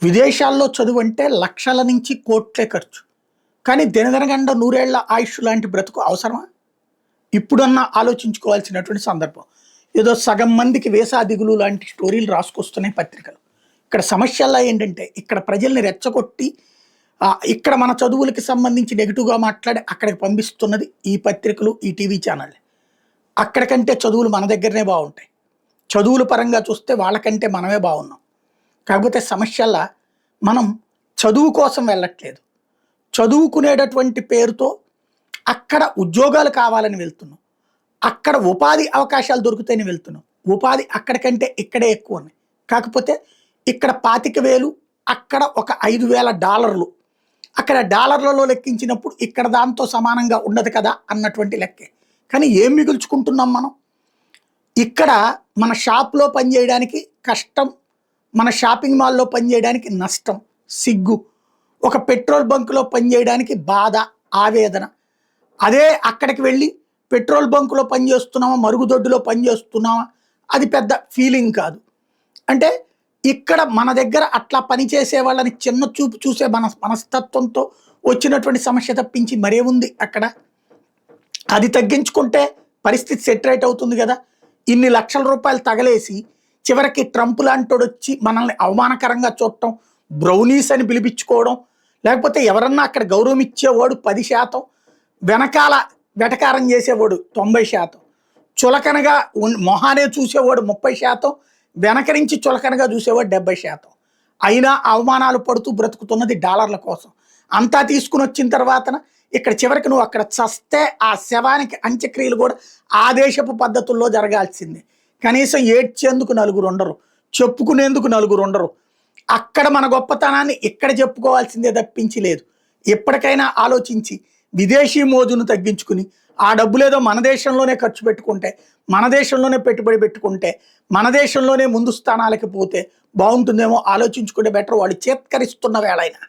విదేశాల్లో చదువు అంటే లక్షల నుంచి కోట్లే ఖర్చు. కానీ దినదినగండ నూరేళ్ల ఆయుష్ లాంటి బ్రతుకు అవసరమా? ఇప్పుడన్నా ఆలోచించుకోవాల్సినటువంటి సందర్భం. ఏదో సగం మందికి వీసా దిగులు లాంటి స్టోరీలు రాసుకొస్తున్నాయి పత్రికలు. ఇక్కడ సమస్యల్లా ఏంటంటే ఇక్కడ ప్రజల్ని రెచ్చగొట్టి ఇక్కడ మన చదువులకి సంబంధించి నెగిటివ్‌గా మాట్లాడి అక్కడికి పంపిస్తున్నది ఈ పత్రికలు, ఈ టీవీ ఛానళ్ళే. అక్కడికంటే చదువులు మన దగ్గరనే బావుంటాయి. చదువుల పరంగా చూస్తే వాళ్ళకంటే మనమే బాగున్నాం. కాకపోతే సమస్యల్లా మనం చదువు కోసం వెళ్ళట్లేదు. చదువుకునేటటువంటి పేరుతో అక్కడ ఉద్యోగాలు కావాలని వెళ్తున్నాం. అక్కడ ఉపాధి అవకాశాలు దొరుకుతాయని వెళ్తున్నాం. ఉపాధి అక్కడికంటే ఇక్కడే ఎక్కువ ఉన్నాయి. కాకపోతే ఇక్కడ 25,000 అక్కడ ఒక $5,000 అక్కడ డాలర్లలో లెక్కించినప్పుడు ఇక్కడ దాంతో సమానంగా ఉండదు కదా అన్నటువంటి లెక్కే. కానీ ఏం మిగుల్చుకుంటున్నాం మనం? ఇక్కడ మన షాప్‌లో పనిచేయడానికి కష్టం, మన షాపింగ్ మాల్‌లో పనిచేయడానికి నష్టం, సిగ్గు. ఒక పెట్రోల్ బంక్‌లో పనిచేయడానికి బాధ, ఆవేదన. అదే అక్కడికి వెళ్ళి పెట్రోల్ బంక్‌లో పనిచేస్తున్నామా, మరుగుదొడ్డులో పనిచేస్తున్నామా అది పెద్ద ఫీలింగ్ కాదు. అంటే ఇక్కడ మన దగ్గర అట్లా పనిచేసే వాళ్ళని చిన్న చూపు చూసే మనస్తత్వంతో వచ్చినటువంటి సమస్య తప్పించి మరేముంది అక్కడ? అది తగ్గించుకుంటే పరిస్థితి సెట్ రైట్ అవుతుంది కదా. ఇన్ని లక్షల రూపాయలు తగలేసి చివరికి ట్రంప్ లాంటోడు వచ్చి మనల్ని అవమానకరంగా చూడటం, బ్రౌనీస్ అని పిలిపించుకోవడం, లేకపోతే ఎవరన్నా అక్కడ గౌరవం ఇచ్చేవాడు 10%, వెనకాల వెటకారం చేసేవాడు 90%, చులకనగా మొహానే చూసేవాడు 30%, వెనక నుంచి చులకనగా చూసేవాడు 70%. అయినా అవమానాలు పడుతూ బ్రతుకుతున్నది డాలర్ల కోసం. అంతా తీసుకుని వచ్చిన తర్వాతన ఇక్కడ చివరికి నువ్వు అక్కడ చస్తే ఆ శవానికి అంత్యక్రియలు కూడా ఆ దేశపు పద్ధతుల్లో జరగాల్సిందే. కనీసం ఏడ్చేందుకు నలుగురు ఉండరు, చెప్పుకునేందుకు నలుగురు ఉండరు. అక్కడ మన గొప్పతనాన్ని ఇక్కడ చెప్పుకోవాల్సిందే తప్పించి లేదు. ఎప్పటికైనా ఆలోచించి విదేశీ మోజును తగ్గించుకుని ఆ డబ్బులేదో మన దేశంలోనే ఖర్చు పెట్టుకుంటే, మన దేశంలోనే పెట్టుబడి పెట్టుకుంటే, మన దేశంలోనే ముందు స్థానాలకి పోతే బాగుంటుందేమో ఆలోచించుకుంటే బెటర్. వాళ్ళు చేత్కరిస్తున్న వేళ అయినా